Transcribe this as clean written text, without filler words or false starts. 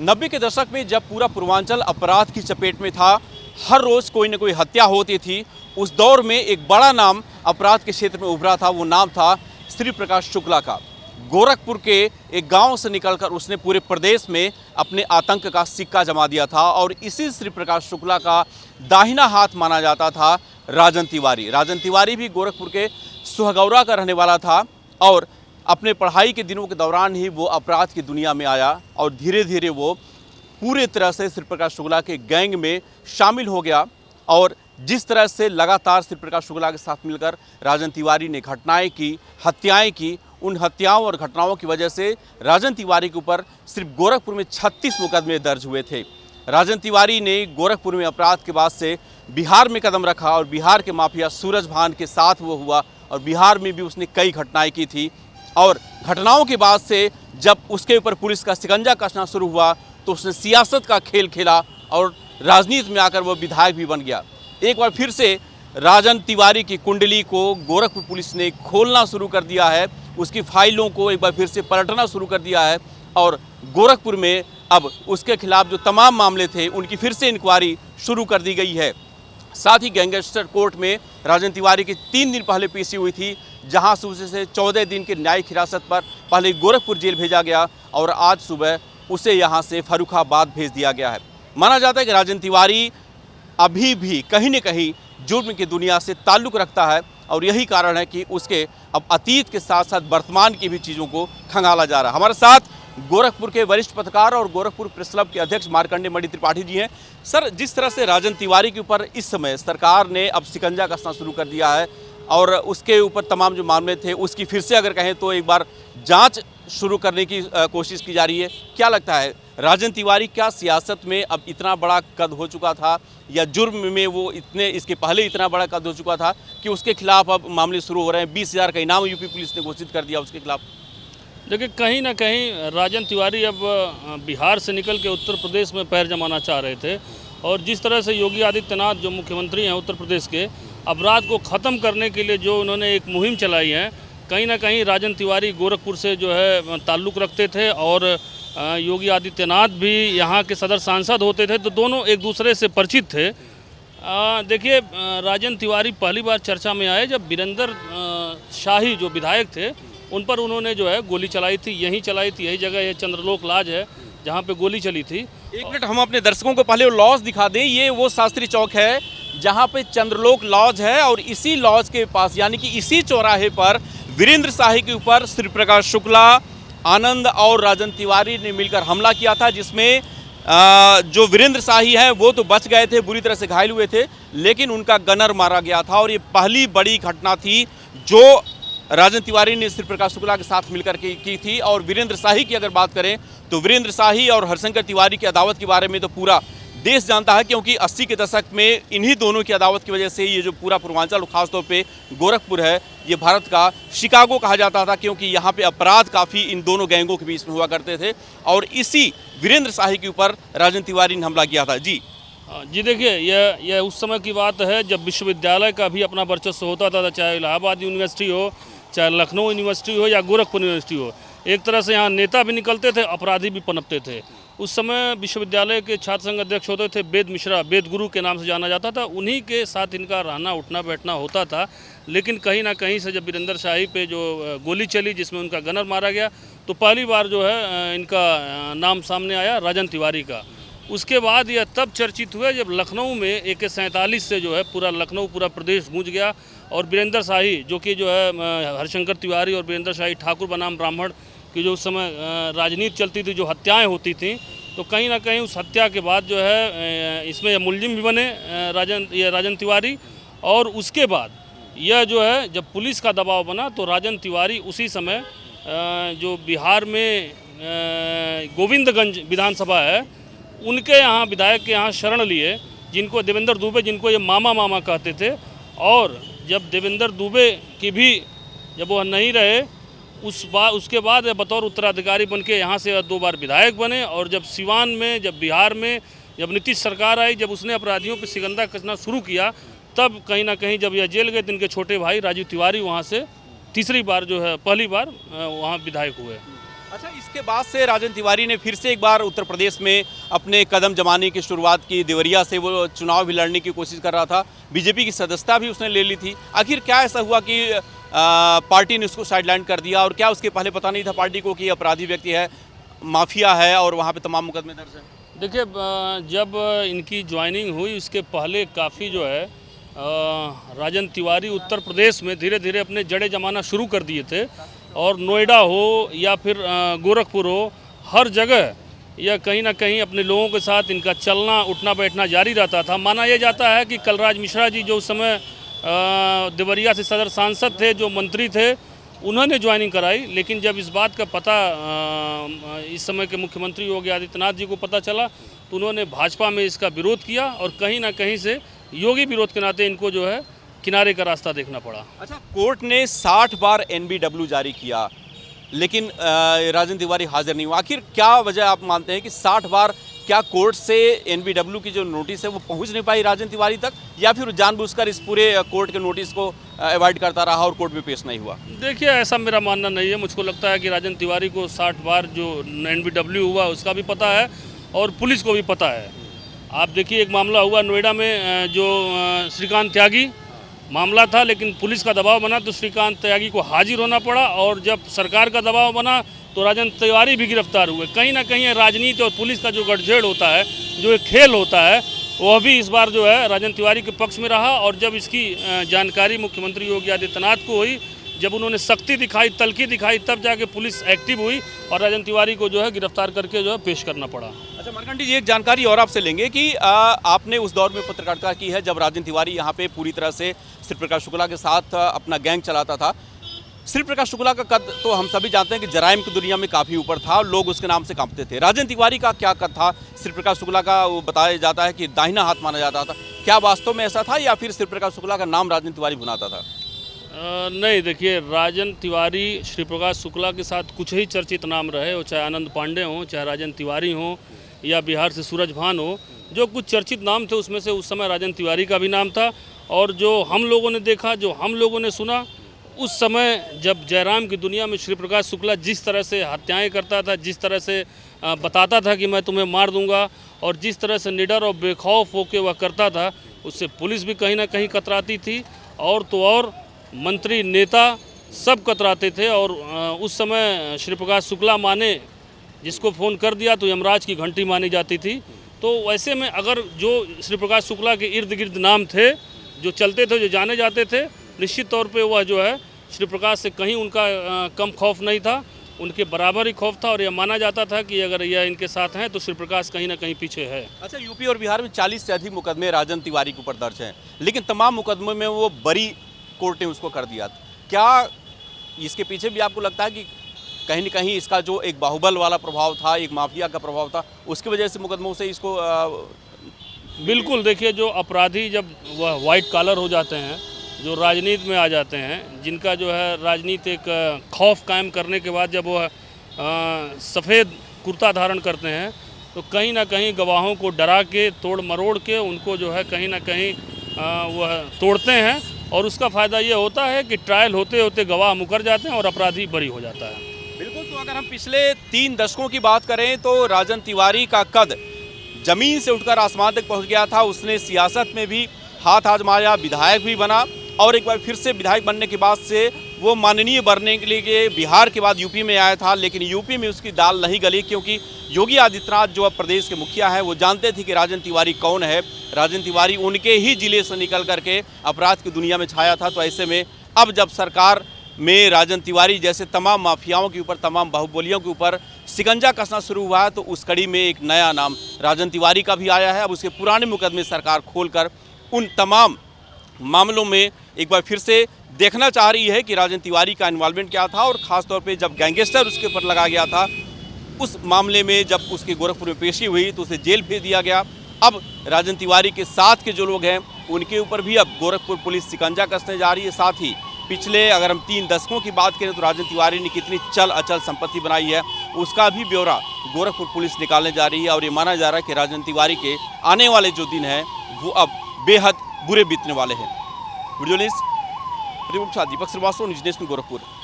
90 के दशक में जब पूरा पूर्वांचल अपराध की चपेट में था, हर रोज़ कोई न कोई हत्या होती थी। उस दौर में एक बड़ा नाम अपराध के क्षेत्र में उभरा था। वो नाम था श्री प्रकाश शुक्ला का। गोरखपुर के एक गांव से निकलकर उसने पूरे प्रदेश में अपने आतंक का सिक्का जमा दिया था। और इसी श्री प्रकाश शुक्ला का दाहिना हाथ माना जाता था राजन तिवारी। राजन तिवारी भी गोरखपुर के सुहगौरा का रहने वाला था और अपने पढ़ाई के दिनों के दौरान ही वो अपराध की दुनिया में आया और धीरे धीरे वो पूरे तरह से श्री प्रकाश शुक्ला के गैंग में शामिल हो गया। और जिस तरह से लगातार श्री प्रकाश शुक्ला के साथ मिलकर राजन तिवारी ने घटनाएं की, हत्याएं की, उन हत्याओं और घटनाओं की वजह से राजन तिवारी के ऊपर सिर्फ गोरखपुर में 36 मुकदमे दर्ज हुए थे। राजन तिवारी ने गोरखपुर में अपराध के बाद से बिहार में कदम रखा और बिहार के माफिया सूरज भान के साथ वो हुआ और बिहार में भी उसने कई घटनाएं की थी। और घटनाओं के बाद से जब उसके ऊपर पुलिस का शिकंजा कसना शुरू हुआ तो उसने सियासत का खेल खेला और राजनीति में आकर वो विधायक भी बन गया। एक बार फिर से राजन तिवारी की कुंडली को गोरखपुर पुलिस ने खोलना शुरू कर दिया है, उसकी फाइलों को एक बार फिर से पलटना शुरू कर दिया है और गोरखपुर में अब उसके खिलाफ जो तमाम मामले थे उनकी फिर से इंक्वायरी शुरू कर दी गई है। साथ ही गैंगस्टर कोर्ट में राजन तिवारी की 3 दिन पहले पेशी हुई थी, जहां से उसे 14 दिन की न्यायिक हिरासत पर पहले गोरखपुर जेल भेजा गया और आज सुबह उसे यहां से फर्रुखाबाद भेज दिया गया है। माना जाता है कि राजन तिवारी अभी भी कहीं न कहीं जुर्म की दुनिया से ताल्लुक़ रखता है और यही कारण है कि उसके अब अतीत के साथ साथ वर्तमान की भी चीज़ों को खंगाला जा रहा है। हमारे साथ गोरखपुर के वरिष्ठ पत्रकार और गोरखपुर प्रेस क्लब के अध्यक्ष मार्कंडेय मणि त्रिपाठी जी हैं। सर, जिस तरह से राजन तिवारी के ऊपर इस समय सरकार ने अब शिकंजा कसना शुरू कर दिया है और उसके ऊपर तमाम जो मामले थे उसकी फिर से अगर कहें तो एक बार जांच शुरू करने की कोशिश की जा रही है, क्या लगता है राजन तिवारी क्या सियासत में अब इतना बड़ा कद हो चुका था या जुर्म में वो इसके पहले इतना बड़ा कद हो चुका था कि उसके खिलाफ अब मामले शुरू हो रहे हैं? 20,000 का इनाम यूपी पुलिस ने घोषित कर दिया उसके खिलाफ। देखिए, कहीं ना कहीं राजन तिवारी अब बिहार से निकल के उत्तर प्रदेश में पैर जमाना चाह रहे थे और जिस तरह से योगी आदित्यनाथ जो मुख्यमंत्री हैं उत्तर प्रदेश के, अपराध को ख़त्म करने के लिए जो उन्होंने एक मुहिम चलाई है, कहीं ना कहीं राजन तिवारी गोरखपुर से जो है ताल्लुक़ रखते थे और योगी आदित्यनाथ भी यहाँ के सदर सांसद होते थे, तो दोनों एक दूसरे से परिचित थे। देखिए, राजन तिवारी पहली बार चर्चा में आए जब वीरेंद्र शाही जो विधायक थे उन पर उन्होंने जो है गोली चलाई थी। यही जगह ये चंद्रलोक लॉज है जहाँ पे गोली चली थी। एक मिनट हम अपने दर्शकों को पहले वो लॉज दिखा दें। ये वो शास्त्री चौक है जहाँ पे चंद्रलोक लॉज है और इसी लॉज के पास यानी कि इसी चौराहे पर वीरेंद्र शाही के ऊपर श्री प्रकाश शुक्ला, आनंद और राजन तिवारी ने मिलकर हमला किया था, जिसमें जो वीरेंद्र शाही हैं वो तो बच गए थे, बुरी तरह से घायल हुए थे, लेकिन उनका गनर मारा गया था। और ये पहली बड़ी घटना थी जो राजन तिवारी ने श्री प्रकाश शुक्ला के साथ मिलकर की थी। और वीरेंद्र शाही की अगर बात करें तो वीरेंद्र शाही और हरशंकर तिवारी की अदावत के बारे में तो पूरा देश जानता है, क्योंकि 80 के दशक में इन्हीं दोनों की अदावत की वजह से ये जो पूरा पूर्वांचल खासतौर पे गोरखपुर है ये भारत का शिकागो कहा जाता था, क्योंकि यहाँ पे अपराध काफ़ी इन दोनों गैंगों के बीच में हुआ करते थे। और इसी वीरेंद्र शाही के ऊपर राजन तिवारी ने हमला किया था। जी देखिए, यह उस समय की बात है जब विश्वविद्यालय का भी अपना वर्चस्व होता था, चाहे इलाहाबाद यूनिवर्सिटी हो, चाहे लखनऊ यूनिवर्सिटी हो या गोरखपुर यूनिवर्सिटी हो। एक तरह से यहाँ नेता भी निकलते थे, अपराधी भी पनपते थे। उस समय विश्वविद्यालय के छात्र संघ अध्यक्ष होते थे वेद मिश्रा, वेद गुरु के नाम से जाना जाता था। उन्हीं के साथ इनका रहना उठना बैठना होता था। लेकिन कहीं ना कहीं से जब वीरेंद्र शाही पे जो गोली चली जिसमें उनका गनर मारा गया, तो पहली बार जो है इनका नाम सामने आया राजन तिवारी का। उसके बाद यह तब चर्चित हुए जब लखनऊ में AK-47 से जो है पूरा लखनऊ पूरा प्रदेश गूंज गया और वीरेंद्र शाही जो कि जो है हरशंकर तिवारी और वीरेंद्र शाही ठाकुर बनाम ब्राह्मण की जो उस समय राजनीति चलती थी, जो हत्याएं होती थीं, तो कहीं ना कहीं उस हत्या के बाद जो है इसमें मुलजिम भी बने राजन तिवारी। और उसके बाद यह जो है जब पुलिस का दबाव बना तो राजन तिवारी उसी समय जो बिहार में गोविंदगंज विधानसभा है उनके यहाँ विधायक के यहाँ शरण लिए, जिनको देवेंद्र दुबे, जिनको ये मामा कहते थे। और जब देवेंद्र दुबे की भी जब वो नहीं रहे उसके बाद बतौर उत्तराधिकारी बनके यहाँ से 2 बार विधायक बने। और जब सिवान में, जब बिहार में जब नीतीश सरकार आई, जब उसने अपराधियों पर शिकंजा कसना शुरू किया, तब कहीं ना कहीं जब यह जेल गए तो इनके छोटे भाई राजू तिवारी वहाँ से तीसरी बार जो है पहली बार वहाँ विधायक हुए। अच्छा, इसके बाद से राजन तिवारी ने फिर से एक बार उत्तर प्रदेश में अपने कदम जमाने की शुरुआत की। देवरिया से वो चुनाव भी लड़ने की कोशिश कर रहा था, बीजेपी की सदस्यता भी उसने ले ली थी। आखिर क्या ऐसा हुआ कि पार्टी ने उसको साइडलाइन कर दिया, और क्या उसके पहले पता नहीं था पार्टी को कि अपराधी व्यक्ति है, माफिया है और वहाँ पे तमाम मुकदमे दर्ज हैं? देखिए, जब इनकी ज्वाइनिंग हुई उसके पहले काफ़ी जो है राजन तिवारी उत्तर प्रदेश में धीरे धीरे अपने जड़े जमाना शुरू कर दिए थे, और नोएडा हो या फिर गोरखपुर हो, हर जगह या कहीं ना कहीं अपने लोगों के साथ इनका चलना उठना बैठना जारी रहता था। माना यह जाता है कि कलराज मिश्रा जी जो उस समय देवरिया से सदर सांसद थे, जो मंत्री थे, उन्होंने ज्वाइनिंग कराई। लेकिन जब इस बात का पता इस समय के मुख्यमंत्री योगी आदित्यनाथ जी को पता चला, तो उन्होंने भाजपा में इसका विरोध किया, और कहीं ना कहीं से योगी विरोध के नाते इनको जो है किनारे का रास्ता देखना पड़ा। अच्छा, कोर्ट ने 60 बार NBW जारी किया, लेकिन राजन तिवारी हाजिर नहीं हुआ। आखिर क्या वजह आप मानते हैं कि 60 बार क्या कोर्ट से NBW की जो नोटिस है वो पहुंच नहीं पाई राजन तिवारी तक, या फिर जानबूझकर इस पूरे कोर्ट के नोटिस को अवॉइड करता रहा और कोर्ट में पेश नहीं हुआ? देखिए, ऐसा मेरा मानना नहीं है। मुझको लगता है कि राजन तिवारी को 60 बार जो NBW हुआ उसका भी पता है, और पुलिस को भी पता है। आप देखिए, एक मामला हुआ नोएडा में, जो श्रीकांत त्यागी मामला था, लेकिन पुलिस का दबाव बना तो श्रीकांत त्यागी को हाजिर होना पड़ा, और जब सरकार का दबाव बना तो राजन तिवारी भी गिरफ्तार हुए। कहीं ना कहीं राजनीति और पुलिस का जो गठजोड़ होता है, जो एक खेल होता है, वह भी इस बार जो है राजन तिवारी के पक्ष में रहा। और जब इसकी जानकारी मुख्यमंत्री योगी आदित्यनाथ को हुई, जब उन्होंने सख्ती दिखाई, तल्खी दिखाई, तब जाके पुलिस एक्टिव हुई और राजन तिवारी को जो है गिरफ्तार करके जो है पेश करना पड़ा। अच्छा मरकंडी जी, एक जानकारी और आपसे लेंगे कि आपने उस दौर में पत्रकारिता की है जब राजन तिवारी यहाँ पे पूरी तरह से श्री प्रकाश शुक्ला के साथ अपना गैंग चलाता था। श्री प्रकाश शुक्ला का कद तो हम सभी जानते हैं कि जराइम की दुनिया में काफ़ी ऊपर था, लोग उसके नाम से कांपते थे। राजन तिवारी का क्या कद था? श्री प्रकाश शुक्ला का वो बताया जाता है कि दाहिना हाथ माना जाता था। क्या वास्तव में ऐसा था, या फिर श्री प्रकाश शुक्ला का नाम राजन तिवारी बुनाता था? नहीं, देखिए, राजन तिवारी श्री प्रकाश शुक्ला के साथ कुछ ही चर्चित नाम रहे, वो चाहे आनंद पांडे हों, चाहे राजन तिवारी हों, या बिहार से सूरज भान हो। जो कुछ चर्चित नाम थे उसमें से उस समय राजन तिवारी का भी नाम था। और जो हम लोगों ने देखा, जो हम लोगों ने सुना, उस समय जब जयराम की दुनिया में श्री प्रकाश शुक्ला जिस तरह से हत्याएं करता था, जिस तरह से बताता था कि मैं तुम्हें मार दूंगा, और जिस तरह से निडर और बेखौफ होकर वह करता था, उससे पुलिस भी कहीं ना कहीं कतराती थी, और तो और मंत्री नेता सब कतराते थे। और उस समय श्री प्रकाश शुक्ला माने जिसको फ़ोन कर दिया तो यमराज की घंटी मानी जाती थी। तो वैसे में अगर जो श्री प्रकाश शुक्ला के इर्द गिर्द नाम थे, जो चलते थे, जो जाने जाते थे, निश्चित तौर पे वह जो है श्री प्रकाश से कहीं उनका कम खौफ नहीं था, उनके बराबर ही खौफ था। और यह माना जाता था कि अगर यह इनके साथ हैं तो श्री प्रकाश कहीं ना कहीं पीछे है। अच्छा, यूपी और बिहार में 40 से अधिक मुकदमे राजन तिवारी के ऊपर दर्ज हैं, लेकिन तमाम मुकदमों में वो बरी कोर्ट ने उसको कर दिया। क्या इसके पीछे भी आपको लगता है कि कहीं न कहीं इसका जो एक बाहुबल वाला प्रभाव था, एक माफिया का प्रभाव था, उसकी वजह से मुकदमों से इसको बिल्कुल, देखिए, जो अपराधी जब वह वाइट कॉलर हो जाते हैं, जो राजनीति में आ जाते हैं, जिनका जो है राजनीति एक खौफ कायम करने के बाद जब वह सफ़ेद कुर्ता धारण करते हैं, तो कहीं ना कहीं गवाहों को डरा के, तोड़ मरोड़ के उनको जो है कहीं ना कहीं वह तोड़ते हैं। और उसका फ़ायदा ये होता है कि ट्रायल होते होते गवाह मुकर जाते हैं और अपराधी बरी हो जाता है। बिल्कुल, तो अगर हम पिछले 3 दशकों की बात करें तो राजन तिवारी का कद जमीन से उठकर आसमान तक पहुंच गया था। उसने सियासत में भी हाथ आजमाया, विधायक भी बना, और एक बार फिर से विधायक बनने के बाद से वो माननीय बनने के लिए बिहार के बाद यूपी में आया था। लेकिन यूपी में उसकी दाल नहीं गली, क्योंकि योगी आदित्यनाथ जो अब प्रदेश के मुखिया हैं वो जानते थे कि राजन तिवारी कौन है। राजन तिवारी उनके ही जिले से निकल करके अपराध की दुनिया में छाया था। तो ऐसे में अब जब सरकार में राजन तिवारी जैसे तमाम माफियाओं के ऊपर, तमाम बाहुबलियों के ऊपर शिकंजा कसना शुरू हुआ है, तो उस कड़ी में एक नया नाम राजन तिवारी का भी आया है। अब उसके पुराने मुकदमे सरकार खोलकर उन तमाम मामलों में एक बार फिर से देखना चाह रही है कि राजन तिवारी का इन्वॉल्वमेंट क्या था। और ख़ासतौर पे जब गैंगस्टर उसके ऊपर लगा गया था, उस मामले में जब उसकी गोरखपुर में पेशी हुई तो उसे जेल भेज दिया गया। अब राजन तिवारी के साथ के जो लोग हैं उनके ऊपर भी अब गोरखपुर पुलिस शिकंजा कसने जा रही है। साथ ही पिछले अगर हम 3 दशकों की बात करें तो राजन तिवारी ने कितनी चल अचल संपत्ति बनाई है, उसका भी ब्यौरा गोरखपुर पुलिस निकालने जा रही है। और ये माना जा रहा है कि राजन तिवारी के आने वाले जो दिन हैं वो अब बेहद बुरे बीतने वाले हैं। वीडियो जर्नलिस्ट दीपक श्रीवास्तव, न्यूज़ नेशन, गोरखपुर।